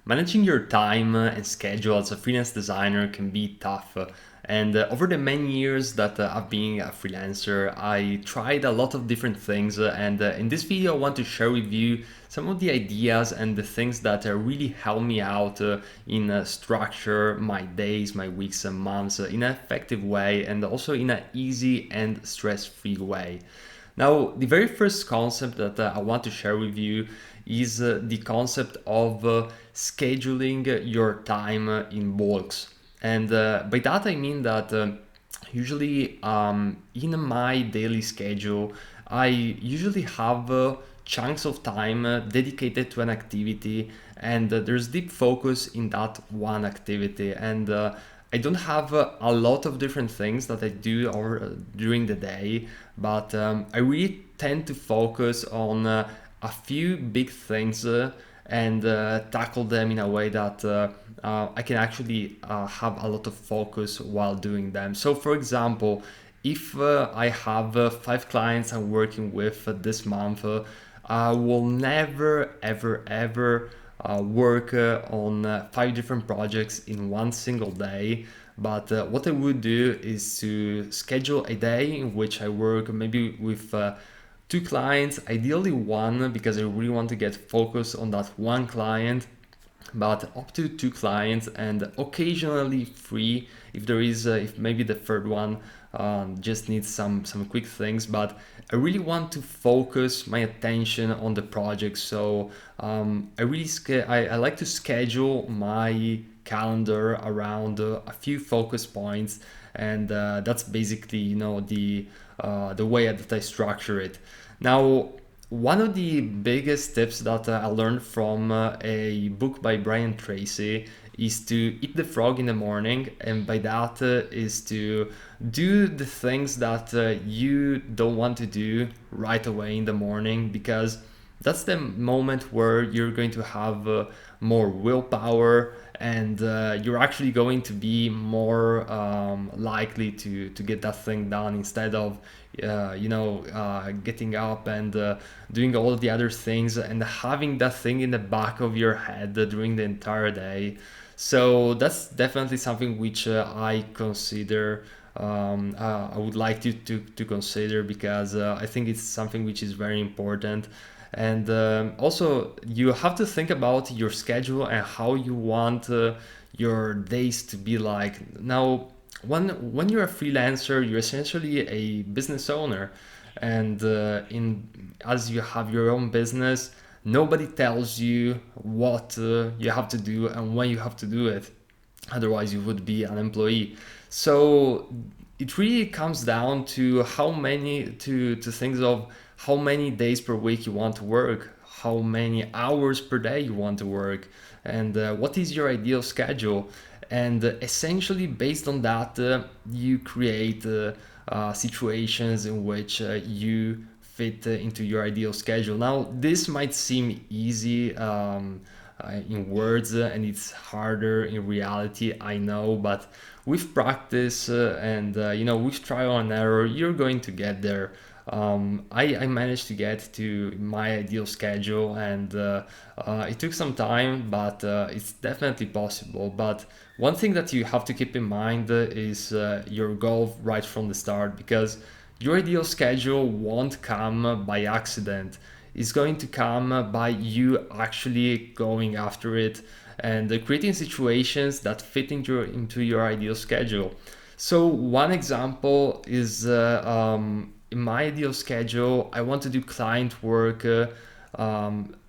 Managing your time and schedule as a freelance designer can be tough. And over the many years that I've been a freelancer, I tried a lot of different things. And in this video, I want to share with you some of the ideas and the things that really help me out in structure my days, my weeks and months in an effective way, and also in an easy and stress-free way. Now, the very first concept that I want to share with you is the concept of scheduling your time in bulks. And by that I mean that usually in my daily schedule, I usually have chunks of time dedicated to an activity, and there's deep focus in that one activity. And I don't have a lot of different things that I do during the day, but I really tend to focus on a few big things and tackle them in a way that I can actually have a lot of focus while doing them. So, for example, if I have 5 clients I'm working with this month, I will never, ever, ever work on 5 different projects in one single day. But what I would do is to schedule a day in which I work maybe with 2 clients, ideally one, because I really want to get focused on that one client, but up to 2 clients, and occasionally three if there is if maybe the third one just needs some quick things. But I really want to focus my attention on the project. So I like to schedule my calendar around a few focus points, and that's basically the way that I structure it. Now, one of the biggest tips that I learned from a book by Brian Tracy is to eat the frog in the morning, and by that is to do the things that you don't want to do right away in the morning, because that's the moment where you're going to have more willpower, and you're actually going to be more likely to get that thing done, instead of getting up and doing all of the other things and having that thing in the back of your head during the entire day. So that's definitely something which I consider. I would like you to consider, because I think it's something which is very important. And also, you have to think about your schedule and how you want your days to be like. Now, when you're a freelancer, you're essentially a business owner, and in as you have your own business, nobody tells you what you have to do and when you have to do it. Otherwise, you would be an employee. So it really comes down to to things of how many days per week you want to work, how many hours per day you want to work, and what is your ideal schedule. And essentially, based on that, you create situations in which you fit into your ideal schedule. Now, this might seem easy in words, and it's harder in reality, I know, but with practice and with trial and error, you're going to get there. I managed to get to my ideal schedule, and it took some time, but it's definitely possible. But one thing that you have to keep in mind is your goal right from the start, because your ideal schedule won't come by accident. It's going to come by you actually going after it and creating situations that fit into your ideal schedule. So one example is in my ideal schedule, I want to do client work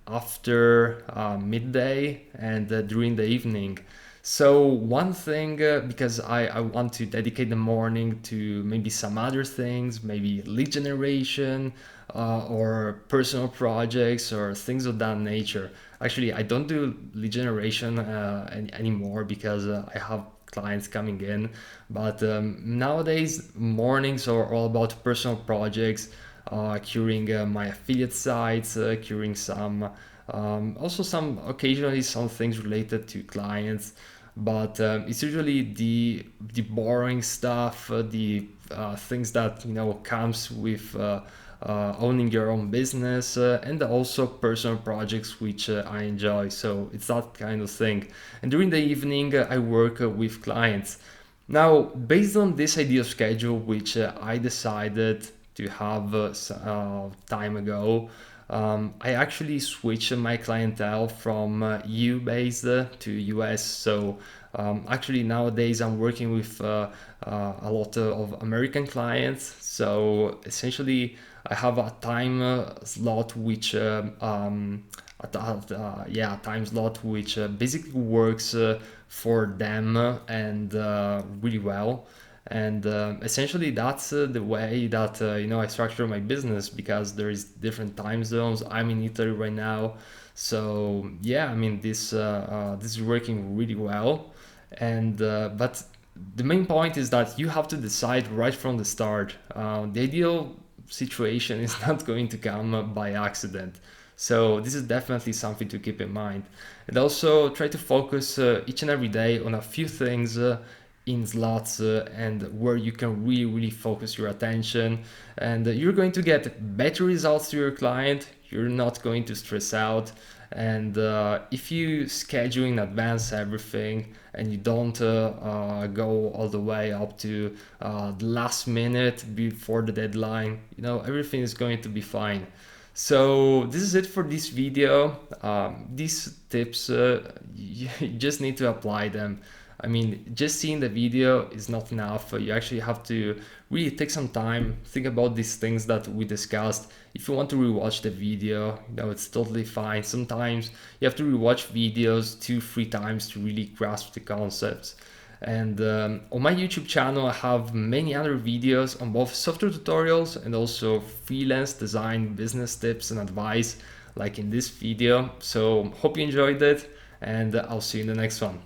after midday and during the evening. So one thing, because I want to dedicate the morning to maybe some other things, maybe lead generation or personal projects or things of that nature. Actually, I don't do lead generation anymore, because I have clients coming in. But nowadays, mornings are all about personal projects, curing my affiliate sites, curing some, also some occasionally some things related to clients. But it's usually the boring stuff, the things that comes with owning your own business, and also personal projects which I enjoy. So it's that kind of thing. And during the evening, I work with clients. Now, based on this ideal schedule, which I decided to have time ago, I actually switched my clientele from EU based to US. So actually nowadays I'm working with a lot of American clients. So essentially I have a time slot which yeah, time slot which basically works for them and really well. And essentially that's the way that I structure my business, because there is different time zones. I'm in Italy right now, so yeah, I mean this is working really well. And but the main point is that you have to decide right from the start. The ideal situation is not going to come by accident. So this is definitely something to keep in mind. And also try to focus each and every day on a few things in slots and where you can really, really focus your attention. And you're going to get better results to your client. You're not going to stress out. And if you schedule in advance everything and you don't go all the way up to the last minute before the deadline, everything is going to be fine. So this is it for this video. These tips, you just need to apply them. I mean, just seeing the video is not enough. You actually have to really take some time, think about these things that we discussed. If you want to rewatch the video, it's totally fine. Sometimes you have to rewatch videos 2-3 times to really grasp the concepts. And on my YouTube channel, I have many other videos on both software tutorials and also freelance design, business tips and advice, like in this video. So hope you enjoyed it, and I'll see you in the next one.